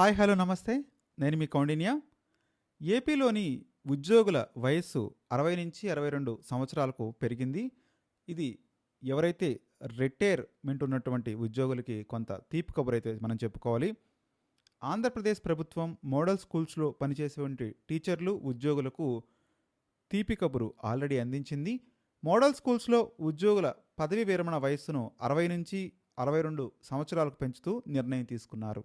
Hi hello నమస్తే. నేను మీ కౌండిన్య. ఏపీలోని ఉద్యోగుల వయస్సు 60-62 సంవత్సరాలకు పెరిగింది. ఇది ఎవరైతే రిటైర్మెంట్ ఉన్నటువంటి ఉద్యోగులకి కొంత తీపి కబురైతే మనం చెప్పుకోవాలి. ఆంధ్రప్రదేశ్ ప్రభుత్వం మోడల్ స్కూల్స్లో పనిచేసేటువంటి టీచర్లు ఉద్యోగులకు తీపి కబురు ఆల్రెడీ అందించింది. మోడల్ స్కూల్స్లో ఉద్యోగుల పదవీ విరమణ వయస్సును 60-62 సంవత్సరాలకు పెంచుతూ నిర్ణయం తీసుకున్నారు.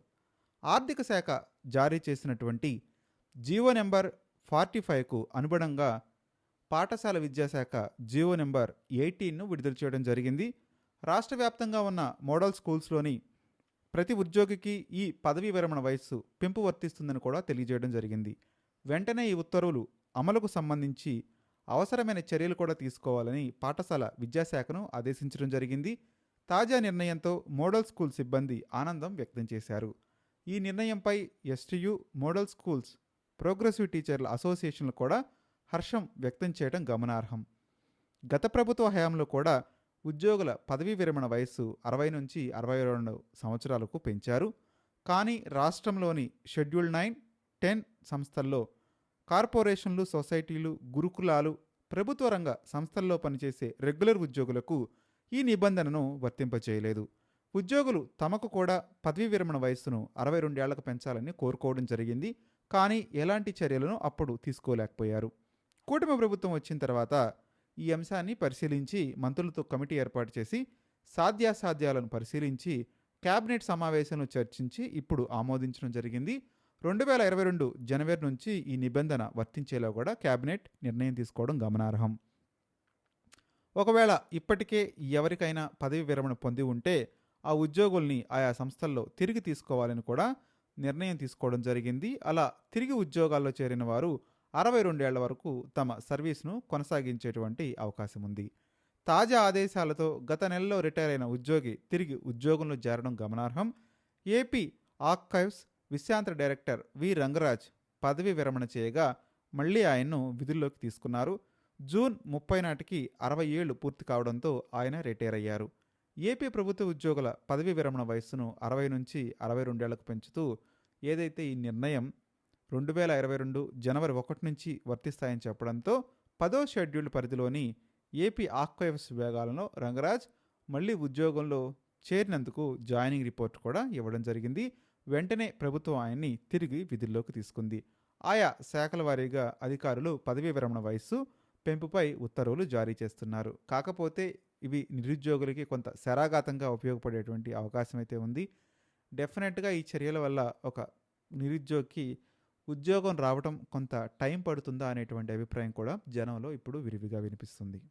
ఆర్థిక శాఖ జారీ చేసినటువంటి జీవో నెంబర్ 45కు అనుగుణంగా పాఠశాల విద్యాశాఖ జీవో నెంబర్ 18ను విడుదల చేయడం జరిగింది. రాష్ట్ర వ్యాప్తంగా ఉన్న మోడల్ స్కూల్స్లోని ప్రతి ఉద్యోగికి ఈ పదవీ విరమణ వయస్సు పెంపు వర్తిస్తుందని కూడా తెలియజేయడం జరిగింది. వెంటనే ఈ ఉత్తర్వులు అమలుకు సంబంధించి అవసరమైన చర్యలు కూడా తీసుకోవాలని పాఠశాల విద్యాశాఖను ఆదేశించడం జరిగింది. తాజా నిర్ణయంతో మోడల్ స్కూల్ సిబ్బంది ఆనందం వ్యక్తం చేశారు. ఈ నిర్ణయంపై ఎస్టీయు, మోడల్ స్కూల్స్ ప్రోగ్రెసివ్ టీచర్ల అసోసియేషన్లు కూడా హర్షం వ్యక్తం చేయడం గమనార్హం. గత ప్రభుత్వ హయాంలో కూడా ఉద్యోగుల పదవీ విరమణ వయస్సు 60-62 సంవత్సరాలకు పెంచారు. కానీ రాష్ట్రంలోని షెడ్యూల్ 9, 10 సంస్థల్లో కార్పొరేషన్లు, సొసైటీలు, గురుకులాలు, ప్రభుత్వ రంగ సంస్థల్లో పనిచేసే రెగ్యులర్ ఉద్యోగులకు ఈ నిబంధనను వర్తింపచేయలేదు. ఉద్యోగులు తమకు కూడా పదవీ విరమణ వయస్సును 62 ఏళ్లకు పెంచాలని కోరుకోవడం జరిగింది. కానీ ఎలాంటి చర్యలను అప్పుడు తీసుకోలేకపోయారు. కూటమి ప్రభుత్వం వచ్చిన తర్వాత ఈ అంశాన్ని పరిశీలించి మంత్రులతో కమిటీ ఏర్పాటు చేసి సాధ్యాసాధ్యాలను పరిశీలించి కేబినెట్ సమావేశంలో చర్చించి ఇప్పుడు ఆమోదించడం జరిగింది. 2022 జనవరి నుంచి ఈ నిబంధన వర్తించేలా కూడా కేబినెట్ నిర్ణయం తీసుకోవడం గమనార్హం. ఒకవేళ ఇప్పటికే ఎవరికైనా పదవి విరమణ పొంది ఉంటే ఆ ఉద్యోగుల్ని ఆయా సంస్థల్లో తిరిగి తీసుకోవాలని కూడా నిర్ణయం తీసుకోవడం జరిగింది. అలా తిరిగి ఉద్యోగాల్లో చేరిన వారు 62 ఏళ్ల వరకు తమ సర్వీస్ను కొనసాగించేటువంటి అవకాశం ఉంది. తాజా ఆదేశాలతో గత నెలలో రిటైర్ అయిన ఉద్యోగి తిరిగి ఉద్యోగంలో చేరడం గమనార్హం. ఏపీ ఆర్కైవ్స్ విశ్రాంత డైరెక్టర్ వి రంగరాజ్ పదవి విరమణ చేయగా మళ్లీ ఆయన్ను విధుల్లోకి తీసుకున్నారు. జూన్ 30 నాటికి 60 ఏళ్లు పూర్తి కావడంతో ఆయన రిటైర్ అయ్యారు. ఏపీ ప్రభుత్వ ఉద్యోగుల పదవీ విరమణ వయస్సును 60-62 ఏళ్లకు పెంచుతూ ఏదైతే ఈ నిర్ణయం 2022 జనవరి 1 నుంచి వర్తిస్తాయని చెప్పడంతో 10వ షెడ్యూల్ పరిధిలోని ఏపీ ఆర్కైవ్స్ విభాగాలలో రంగరాజ్ మళ్లీ ఉద్యోగంలో చేరినందుకు జాయినింగ్ రిపోర్ట్ కూడా ఇవ్వడం జరిగింది. వెంటనే ప్రభుత్వం ఆయన్ని తిరిగి విధుల్లోకి తీసుకుంది. ఆయా శాఖల వారీగా అధికారులు పదవీ విరమణ వయస్సు పెంపుపై ఉత్తర్వులు జారీ చేస్తున్నారు. కాకపోతే ఇవి నిరుద్యోగులకి కొంత శరాఘాతంగా ఉపయోగపడేటువంటి అవకాశం అయితే ఉంది. డెఫినెట్గా ఈ చర్యల వల్ల ఒక నిరుద్యోగికి ఉద్యోగం రావడం కొంత టైం పడుతుందా అనేటువంటి అభిప్రాయం కూడా జనంలో ఇప్పుడు విరివిగా వినిపిస్తుంది.